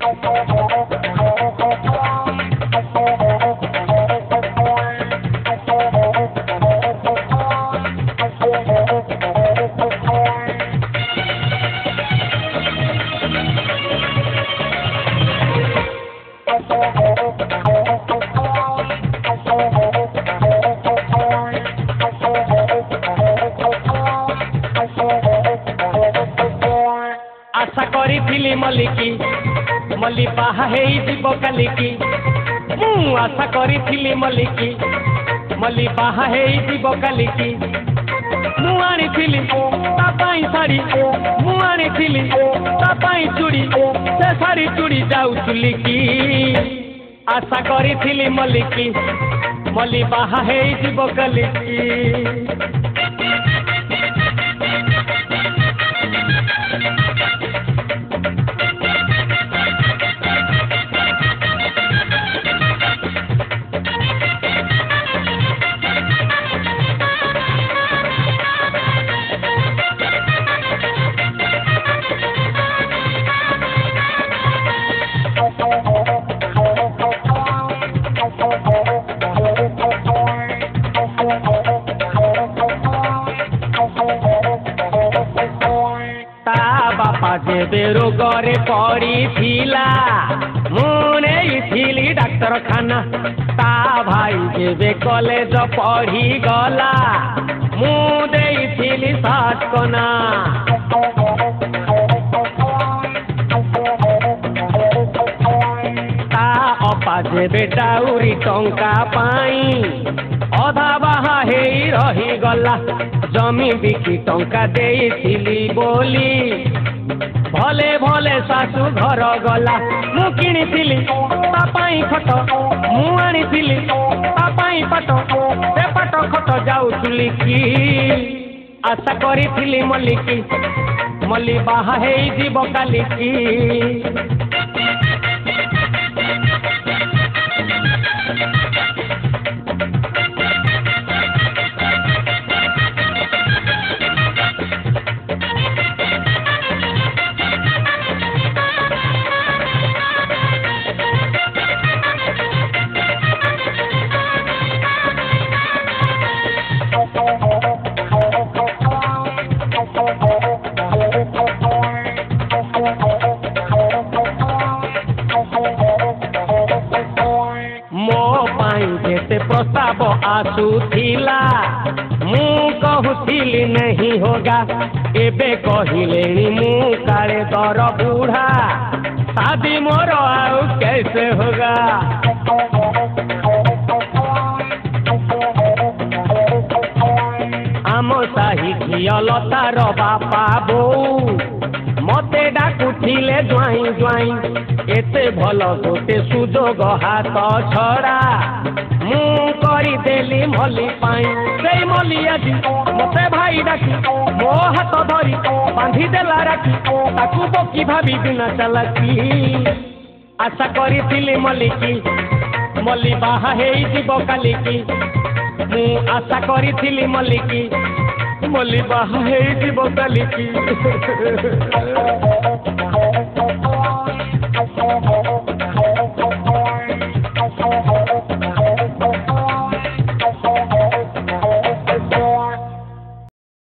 आशा करी मल्लिकी मल्ली बाहा जीव कालिकी आशा करी मल्लिकी मल्ली बाहा जीव कालिकी मुआनी शाड़ी मुआनी चूड़ी से शाड़ी चूड़ी जाऊ चुलिकी आशा करी मल्लिकी मल्ली बाहा जीव कालिकी। बापा जेबे रोगरे पड़ी मुझे डाक्तरखाना ता भाई जेबे कॉलेज पढ़ी गला मुझे साटकना ता अपा जेबे डाउरी टंका पाई अधा बाहा हे रही गला जमी बिकी टंका देइथिली बोली भले भले सासू घर गला मु किनिथिली तापाई खट मु आनिथिली तापाई पाट से पाट खट जाउथुली की आशा करिथिली मल्लिकी मल्ली बाहा हे जीव कालिकी। जेते प्रस्ताव आसुथिला मु कहूथिली नहीं होगा एबे कहिलेनी मु काले दर बूढ़ा शादी मोर आउ कैसे होगा। आम साही झियलतार बापा बोऊ मते डाकुथिले ज्वाई ज्वाई एते भल गोटे सुजोग हाथ छड़ा मु करी देली मल्ली पाई से मल्ली आज मते भाई डाकी मो हाथ धरी बांधी देला राखी ताकू बकी भाभी बिना चलाकी आशा करी मल्लिकी मल्ली बाहा जीव कालिकी मु आशा करी मल्लिकी मल्ली बाहा जीव कालिकी।